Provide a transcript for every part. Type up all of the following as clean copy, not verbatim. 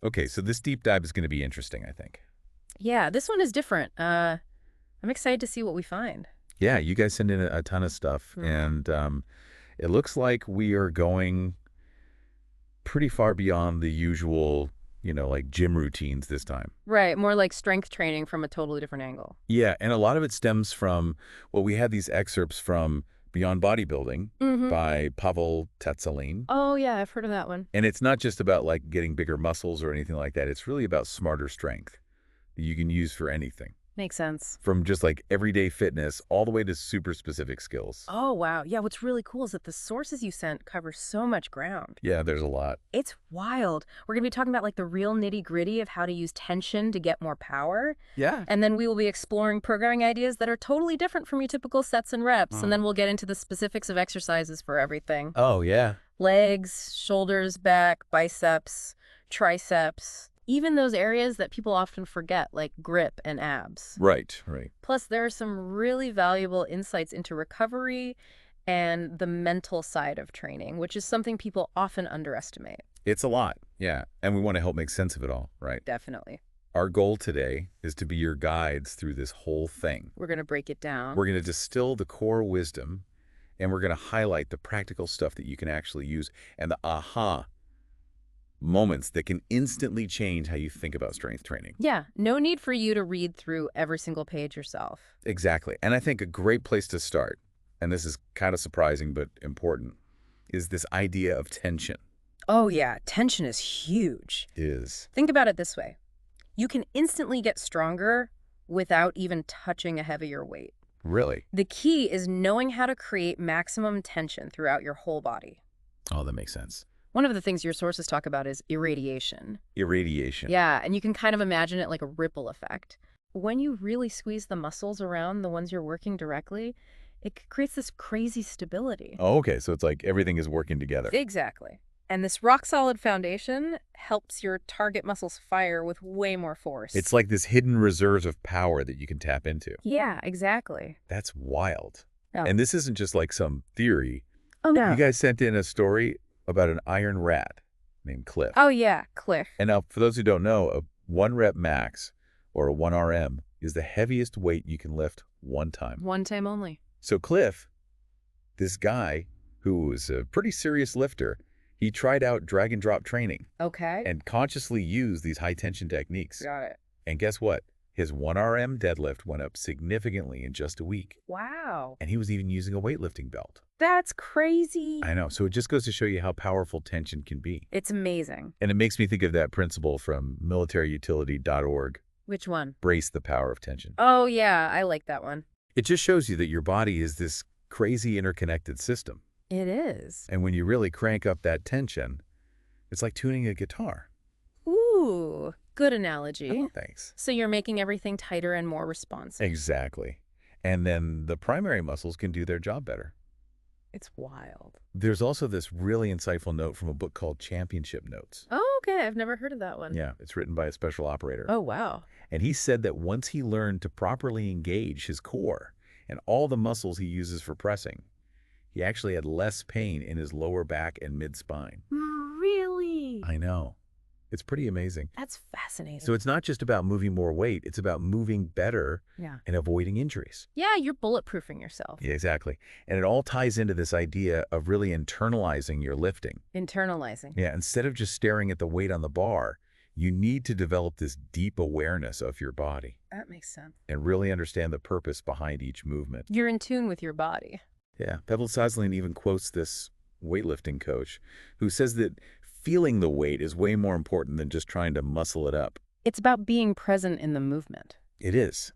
Okay, so this deep dive is going to be interesting, I think. Yeah, this one is different. I'm excited to see what we find. Yeah, you guys send in a ton of stuff, and it looks like we are going pretty far beyond the usual, like gym routines this time. Right, more like strength training from a totally different angle. Yeah, and a lot of it stems from, well, we had these excerpts from Beyond Bodybuilding Mm-hmm. by Pavel Tsatsouline. Oh, yeah, I've heard of that one. And it's not just about like getting bigger muscles or anything like that. It's really about smarter strength that you can use for anything, Makes sense. from just like everyday fitness all the way to super specific skills. Oh, wow. Yeah, what's really cool is that the sources you sent cover so much ground. Yeah, there's a lot. It's wild. We're going to be talking about like the real nitty-gritty of how to use tension to get more power. Yeah. And then we will be exploring programming ideas that are totally different from your typical sets and reps. And then we'll get into the specifics of exercises for everything. Oh, yeah. Legs, shoulders, back, biceps, triceps, even those areas that people often forget, like grip and abs. Right, right. Plus, there are some really valuable insights into recovery and the mental side of training, which is something people often underestimate. It's a lot. Yeah. And we want to help make sense of it all, right? Definitely. Our goal today is to be your guides through this whole thing. We're going to break it down. We're going to distill the core wisdom, and we're going to highlight the practical stuff that you can actually use and the aha moments that can instantly change how you think about strength training. Yeah, no need for you to read through every single page yourself. Exactly. And I think a great place to start, and this is kind of surprising but important, is this idea of tension. Oh yeah, tension is huge. Think about it this way. You can instantly get stronger without even touching a heavier weight. Really? The key is knowing how to create maximum tension throughout your whole body. Oh, that makes sense. One of the things your sources talk about is irradiation. Irradiation. Yeah, and you can kind of imagine it like a ripple effect. When you really squeeze the muscles around the ones you're working directly, it creates this crazy stability. Oh, okay. So it's like everything is working together. Exactly. And this rock-solid foundation helps your target muscles fire with way more force. It's like this hidden reserves of power that you can tap into. Yeah, exactly. That's wild. Oh. And this isn't just like some theory. Oh, no. You guys sent in a story about an iron rat named Cliff. Oh, yeah, Cliff. And now, for those who don't know, a 1 rep max, or a 1 RM, is the heaviest weight you can lift one time. One time only. So Cliff, this guy who was a pretty serious lifter, he tried out drag and drop training. Okay. And consciously used these high tension techniques. Got it. And guess what? His 1 RM deadlift went up significantly in just a week. Wow. And he was even using a weightlifting belt. That's crazy. I know. So it just goes to show you how powerful tension can be. It's amazing. And it makes me think of that principle from militaryutility.org. Which one? Brace the power of tension. Oh, yeah, I like that one. It just shows you that your body is this crazy interconnected system. It is. And when you really crank up that tension, it's like tuning a guitar. Ooh, good analogy. Oh, thanks. So you're making everything tighter and more responsive. Exactly. And then the primary muscles can do their job better. It's wild. There's also this really insightful note from a book called Championship Notes. Oh, okay. I've never heard of that one. Yeah, it's written by a special operator. Oh, wow. And he said that once he learned to properly engage his core and all the muscles he uses for pressing, he actually had less pain in his lower back and mid-spine. Really? I know. It's pretty amazing. That's fascinating. So it's not just about moving more weight. It's about moving better and avoiding injuries. Yeah, you're bulletproofing yourself. Yeah, exactly. And it all ties into this idea of really internalizing your lifting. Internalizing. Yeah, instead of just staring at the weight on the bar, you need to develop this deep awareness of your body. That makes sense. And really understand the purpose behind each movement. You're in tune with your body. Yeah, Pavel Tsatsouline even quotes this weightlifting coach who says that feeling the weight is way more important than just trying to muscle it up. It's about being present in the movement. It is.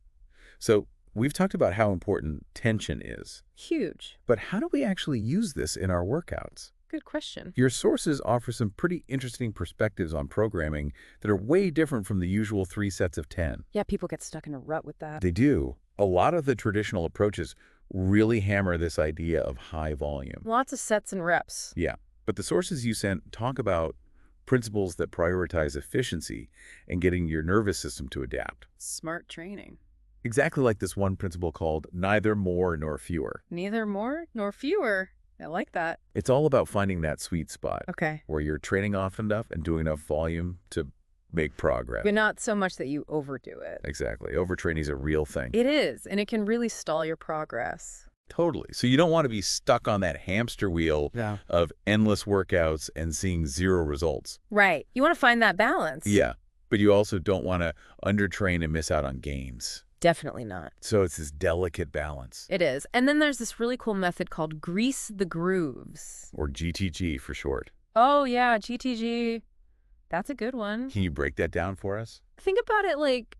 So we've talked about how important tension is. Huge. But how do we actually use this in our workouts? Good question. Your sources offer some pretty interesting perspectives on programming that are way different from the usual 3 sets of 10. Yeah, people get stuck in a rut with that. They do. A lot of the traditional approaches really hammer this idea of high volume. Lots of sets and reps. Yeah. But the sources you sent talk about principles that prioritize efficiency and getting your nervous system to adapt. Smart training. Exactly like this one principle called neither more nor fewer. Neither more nor fewer. I like that. It's all about finding that sweet spot Okay. where you're training often enough and doing enough volume to make progress. But not so much that you overdo it. Exactly. Overtraining is a real thing. It is, and it can really stall your progress. Totally. So you don't want to be stuck on that hamster wheel of endless workouts and seeing zero results. Right. You want to find that balance. Yeah. But you also don't want to undertrain and miss out on gains. Definitely not. So it's this delicate balance. It is. And then there's this really cool method called grease the grooves. Or GTG for short. Oh, yeah, GTG. That's a good one. Can you break that down for us? Think about it like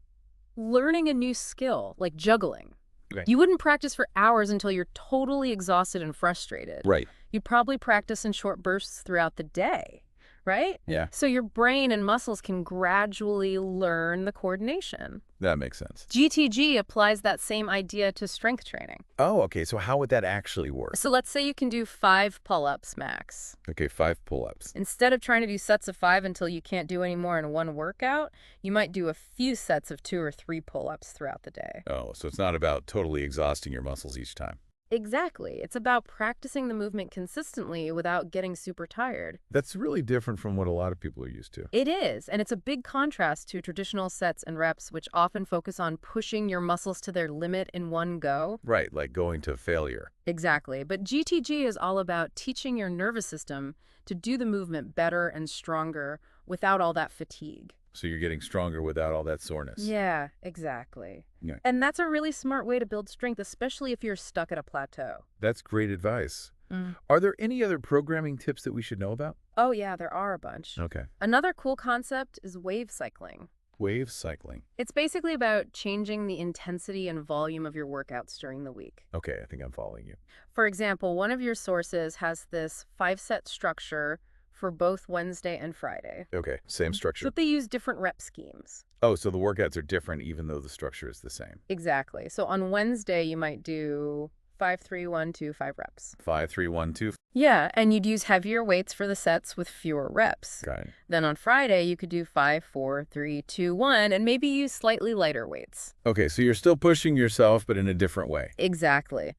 learning a new skill, like juggling. Okay. You wouldn't practice for hours until you're totally exhausted and frustrated. Right. You'd probably practice in short bursts throughout the day, right? Yeah. So your brain and muscles can gradually learn the coordination. That makes sense. GTG applies that same idea to strength training. Oh, okay. So how would that actually work? So let's say you can do 5 pull-ups max. Okay, 5 pull-ups. Instead of trying to do sets of 5 until you can't do any more in one workout, you might do a few sets of 2 or 3 pull-ups throughout the day. Oh, so it's not about totally exhausting your muscles each time. Exactly. It's about practicing the movement consistently without getting super tired. That's really different from what a lot of people are used to. It is, and it's a big contrast to traditional sets and reps, which often focus on pushing your muscles to their limit in one go. Right, like going to failure. Exactly. But GTG is all about teaching your nervous system to do the movement better and stronger without all that fatigue. So you're getting stronger without all that soreness. Yeah, exactly. Yeah. And that's a really smart way to build strength, especially if you're stuck at a plateau. That's great advice. Are there any other programming tips that we should know about? Oh, yeah, there are a bunch. Okay. Another cool concept is wave cycling. Wave cycling. It's basically about changing the intensity and volume of your workouts during the week. Okay, I think I'm following you. For example, one of your sources has this 5-set structure for both Wednesday and Friday. Okay, same structure. But they use different rep schemes. Oh, so the workouts are different even though the structure is the same. Exactly. So on Wednesday, you might do 5, 3, 1, 2, 5 reps. 5, 3, 1, 2. Yeah, and you'd use heavier weights for the sets with fewer reps. Got it. Then on Friday, you could do 5, 4, 3, 2, 1, and maybe use slightly lighter weights. Okay, so you're still pushing yourself, but in a different way. Exactly.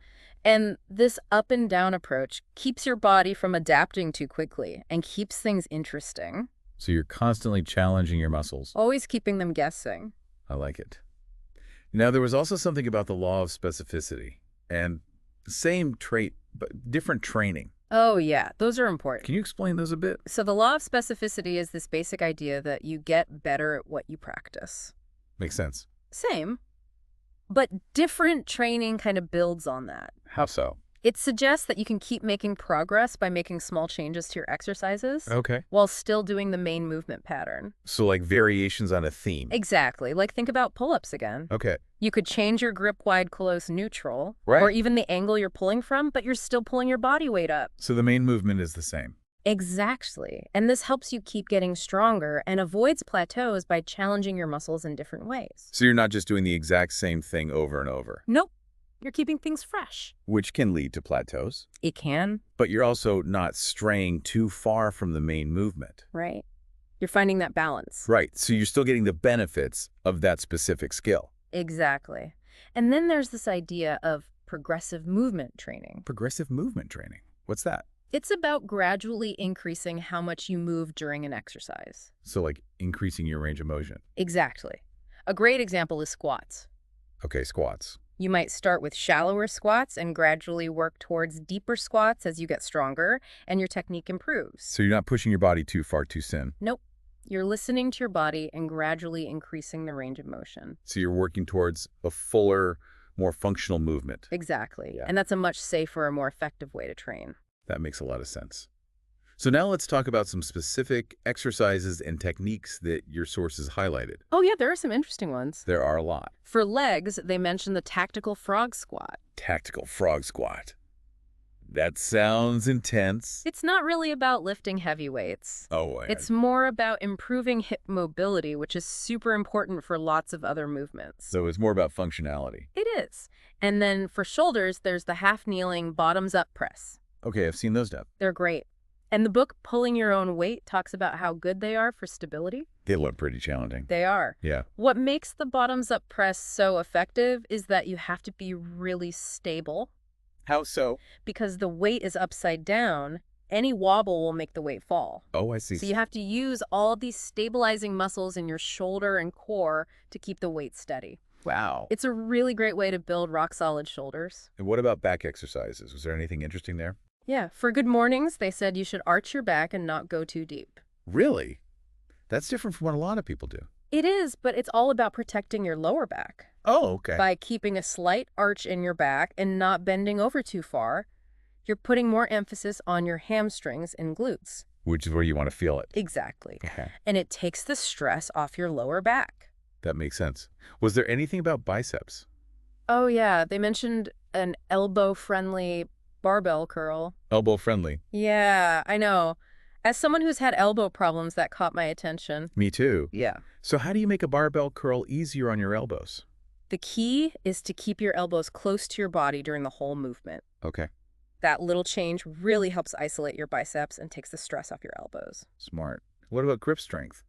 And this up and down approach keeps your body from adapting too quickly and keeps things interesting. So you're constantly challenging your muscles. Always keeping them guessing. I like it. Now, there was also something about the law of specificity and same trait, but different training. Oh, yeah. Those are important. Can you explain those a bit? So the law of specificity is this basic idea that you get better at what you practice. Makes sense. Same. But different training kind of builds on that. How so? It suggests that you can keep making progress by making small changes to your exercises while still doing the main movement pattern. So like variations on a theme. Exactly. Like think about pull-ups again. Okay. You could change your grip wide close neutral Right. or even the angle you're pulling from, but you're still pulling your body weight up. So the main movement is the same. Exactly. And this helps you keep getting stronger and avoids plateaus by challenging your muscles in different ways. So you're not just doing the exact same thing over and over. Nope. You're keeping things fresh. Which can lead to plateaus. It can. But you're also not straying too far from the main movement. Right. You're finding that balance. Right. So you're still getting the benefits of that specific skill. Exactly. And then there's this idea of progressive movement training. Progressive movement training. What's that? It's about gradually increasing how much you move during an exercise. So like increasing your range of motion. Exactly. A great example is squats. Okay, squats. You might start with shallower squats and gradually work towards deeper squats as you get stronger and your technique improves. So you're not pushing your body too far too soon. Nope. You're listening to your body and gradually increasing the range of motion. So you're working towards a fuller, more functional movement. Exactly. Yeah. And that's a much safer and more effective way to train. That makes a lot of sense. So now let's talk about some specific exercises and techniques that your sources highlighted. Oh, yeah, there are some interesting ones. There are a lot. For legs, they mention the tactical frog squat. Tactical frog squat. That sounds intense. It's not really about lifting heavy weights. Oh, It's more about improving hip mobility, which is super important for lots of other movements. So it's more about functionality. It is. And then for shoulders, there's the half-kneeling bottoms-up press. Okay, I've seen those down. They're great. And the book Pulling Your Own Weight talks about how good they are for stability. They look pretty challenging. They are. Yeah. What makes the bottoms-up press so effective is that you have to be really stable. How so? Because the weight is upside down any wobble will make the weight fall. Oh, I see. So you have to use all of these stabilizing muscles in your shoulder and core to keep the weight steady. Wow. It's a really great way to build rock-solid shoulders. And what about back exercises? Was there anything interesting there? Yeah, for good mornings, they said you should arch your back and not go too deep. Really? That's different from what a lot of people do. It is, but it's all about protecting your lower back. Oh, okay. By keeping a slight arch in your back and not bending over too far, you're putting more emphasis on your hamstrings and glutes. Which is where you want to feel it. Exactly. Okay. And it takes the stress off your lower back. That makes sense. Was there anything about biceps? Oh, yeah. They mentioned an elbow-friendly barbell curl. Elbow-friendly. Yeah, I know. As someone who's had elbow problems, that caught my attention. Me too. Yeah. So how do you make a barbell curl easier on your elbows? The key is to keep your elbows close to your body during the whole movement. Okay. That little change really helps isolate your biceps and takes the stress off your elbows. Smart. What about grip strength?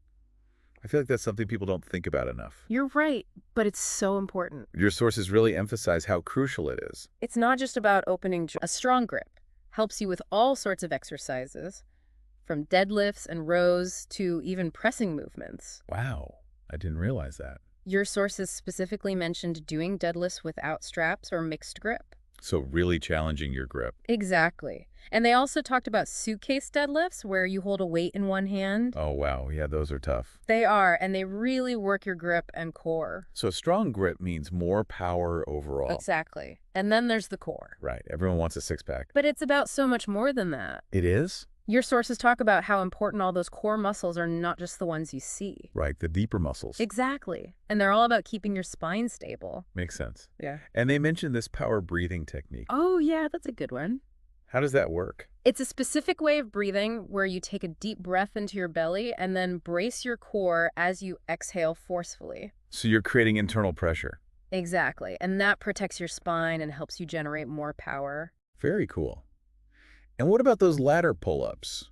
I feel like that's something people don't think about enough. You're right, but it's so important. Your sources really emphasize how crucial it is. It's not just about opening a strong grip. Helps you with all sorts of exercises, from deadlifts and rows to even pressing movements. Wow. I didn't realize that. Your sources specifically mentioned doing deadlifts without straps or mixed grip. So really challenging your grip. Exactly. And they also talked about suitcase deadlifts, where you hold a weight in one hand. Oh, wow. Yeah, those are tough. They are, and they really work your grip and core. So strong grip means more power overall. Exactly. And then there's the core. Right. Everyone wants a six-pack. But it's about so much more than that. It is? Your sources talk about how important all those core muscles are, not just the ones you see. Right, the deeper muscles. Exactly. And they're all about keeping your spine stable. Makes sense. Yeah. And they mentioned this power breathing technique. Oh, yeah, that's a good one. How does that work? It's a specific way of breathing where you take a deep breath into your belly and then brace your core as you exhale forcefully. So you're creating internal pressure. Exactly. And that protects your spine and helps you generate more power. Very cool. And what about those ladder pull-ups?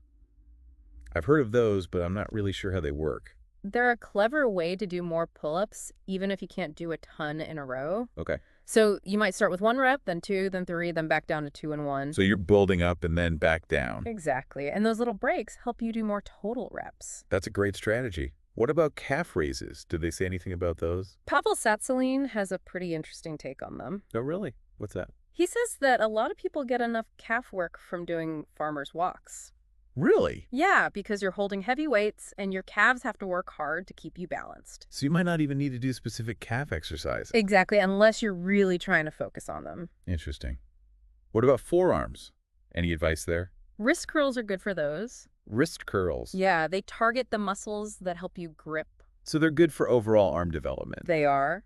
I've heard of those, but I'm not really sure how they work. They're a clever way to do more pull-ups, even if you can't do a ton in a row. Okay. So you might start with 1 rep, then 2, then 3, then back down to 2 and 1. So you're building up and then back down. Exactly. And those little breaks help you do more total reps. That's a great strategy. What about calf raises? Did they say anything about those? Pavel Tsatsouline has a pretty interesting take on them. Oh, really? What's that? He says that a lot of people get enough calf work from doing farmers' walks. Really? Yeah, because you're holding heavy weights and your calves have to work hard to keep you balanced. So you might not even need to do specific calf exercise. Exactly, unless you're really trying to focus on them. Interesting. What about forearms? Any advice there? Wrist curls are good for those. Wrist curls. Yeah, they target the muscles that help you grip. So they're good for overall arm development. They are.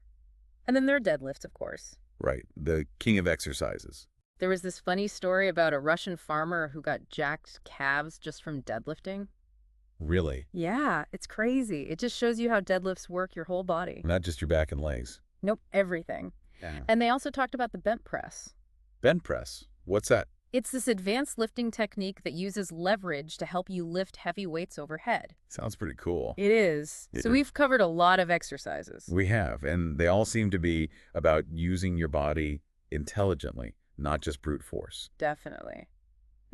And then there are deadlifts, of course. Right, the king of exercises. There was this funny story about a Russian farmer who got jacked calves just from deadlifting. Really? Yeah, it's crazy. It just shows you how deadlifts work your whole body. Not just your back and legs. Nope, everything. Yeah. And they also talked about the bent press. Bent press. What's that? It's this advanced lifting technique that uses leverage to help you lift heavy weights overhead. Sounds pretty cool. It is. So we've covered a lot of exercises. We have, and they all seem to be about using your body intelligently, not just brute force. Definitely.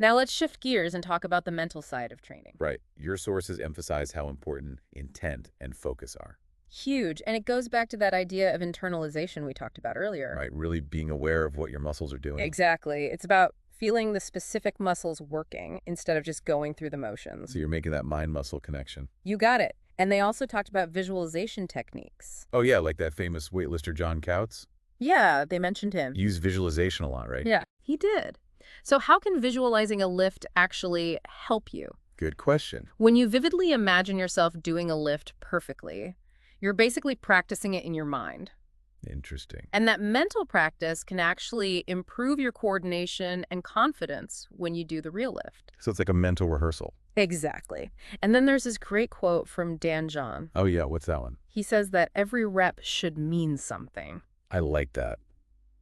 Now let's shift gears and talk about the mental side of training. Right. Your sources emphasize how important intent and focus are. Huge. And it goes back to that idea of internalization we talked about earlier. Right. Really being aware of what your muscles are doing. Exactly. It's about feeling the specific muscles working instead of just going through the motions. So you're making that mind-muscle connection. You got it. And they also talked about visualization techniques. Oh, yeah, like that famous weightlifter John Couts? Yeah, they mentioned him. Use visualization a lot, right? Yeah, he did. So how can visualizing a lift actually help you? Good question. When you vividly imagine yourself doing a lift perfectly, you're basically practicing it in your mind. Interesting. And that mental practice can actually improve your coordination and confidence when you do the real lift. So it's like a mental rehearsal. Exactly. And then there's this great quote from Dan John. Oh, yeah. What's that one? He says that every rep should mean something. I like that.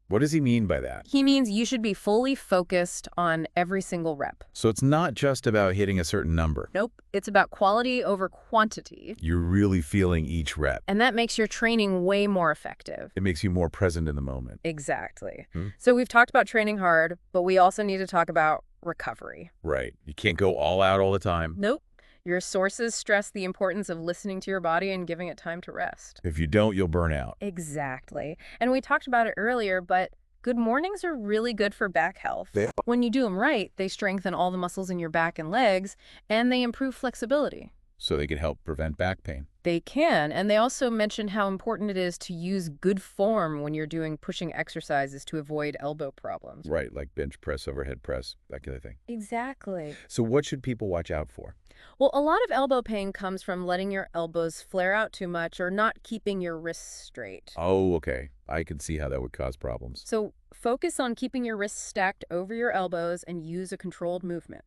What does he mean by that? He means you should be fully focused on every single rep. So it's not just about hitting a certain number. Nope. It's about quality over quantity. You're really feeling each rep. And that makes your training way more effective. It makes you more present in the moment. Exactly. So we've talked about training hard, but we also need to talk about recovery. Right. You can't go all out all the time. Nope. Your sources stress the importance of listening to your body and giving it time to rest. If you don't, you'll burn out. Exactly. And we talked about it earlier, but good mornings are really good for back health. They are. When you do them right, they strengthen all the muscles in your back and legs, and they improve flexibility. So they can help prevent back pain. They can, and they also mentioned how important it is to use good form when you're doing pushing exercises to avoid elbow problems. Right, like bench press, overhead press, that kind of thing. Exactly. So what should people watch out for? Well, a lot of elbow pain comes from letting your elbows flare out too much or not keeping your wrists straight. Oh, okay. I can see how that would cause problems. So focus on keeping your wrists stacked over your elbows and use a controlled movement.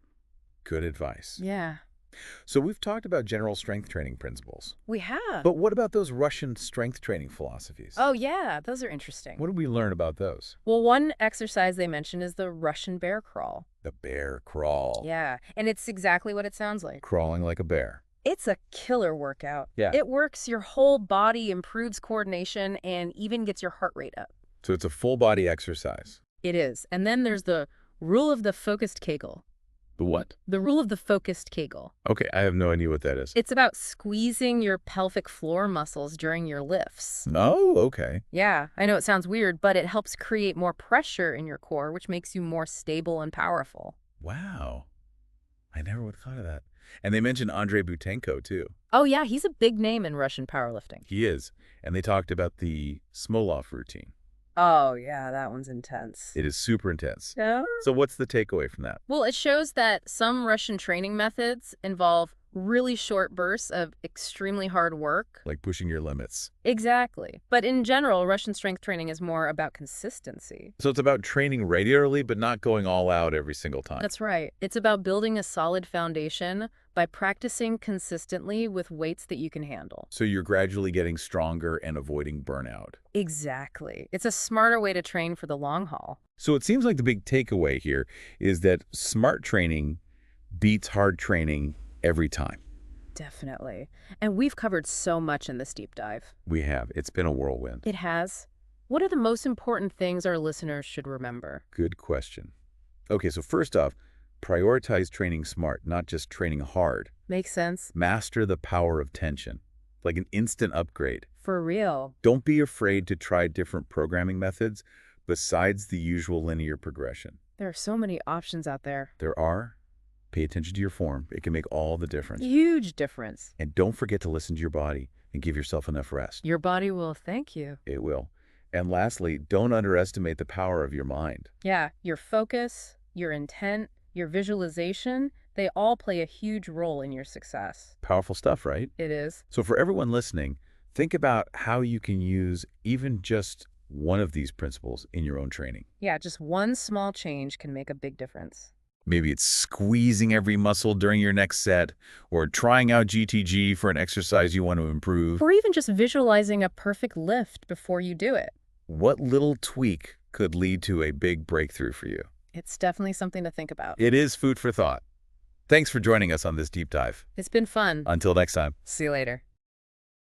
Good advice. Yeah. So we've talked about general strength training principles. We have. But what about those Russian strength training philosophies? Oh, yeah. Those are interesting. What did we learn about those? Well, one exercise they mentioned is the Russian bear crawl. The bear crawl. Yeah, and it's exactly what it sounds like. Crawling like a bear. It's a killer workout. Yeah. It works your whole body, improves coordination, and even gets your heart rate up. So it's a full body exercise. It is. And then there's the rule of the focused Kegel. The what? The rule of the focused Kegel. Okay, I have no idea what that is. It's about squeezing your pelvic floor muscles during your lifts. Oh, okay. Yeah, I know it sounds weird, but it helps create more pressure in your core, which makes you more stable and powerful. Wow. I never would have thought of that. And they mentioned Andrei Butenko, too. Oh, yeah, he's a big name in Russian powerlifting. He is. And they talked about the Smolov routine. Oh, yeah, that one's intense. It is super intense. Yeah? So what's the takeaway from that? Well, it shows that some Russian training methods involve really short bursts of extremely hard work. Like pushing your limits. Exactly. But in general, Russian strength training is more about consistency. So it's about training regularly, but not going all out every single time. That's right. It's about building a solid foundation by practicing consistently with weights that you can handle. So you're gradually getting stronger and avoiding burnout. Exactly. It's a smarter way to train for the long haul. So it seems like the big takeaway here is that smart training beats hard training every time. Definitely. And we've covered so much in this deep dive. We have. It's been a whirlwind. It has. What are the most important things our listeners should remember? Good question. Okay, so first off, prioritize training smart, not just training hard. Makes sense. Master the power of tension, like an instant upgrade. For real. Don't be afraid to try different programming methods besides the usual linear progression. There are so many options out there. There are. Pay attention to your form. It can make all the difference. Huge difference. And don't forget to listen to your body and give yourself enough rest. Your body will thank you. It will. And lastly, don't underestimate the power of your mind. Yeah, your focus, your intent, your visualization, they all play a huge role in your success. Powerful stuff, right? It is. So for everyone listening, think about how you can use even just one of these principles in your own training. Yeah, just one small change can make a big difference. Maybe it's squeezing every muscle during your next set, or trying out GTG for an exercise you want to improve. Or even just visualizing a perfect lift before you do it. What little tweak could lead to a big breakthrough for you? It's definitely something to think about. It is food for thought. Thanks for joining us on this deep dive. It's been fun. Until next time. See you later.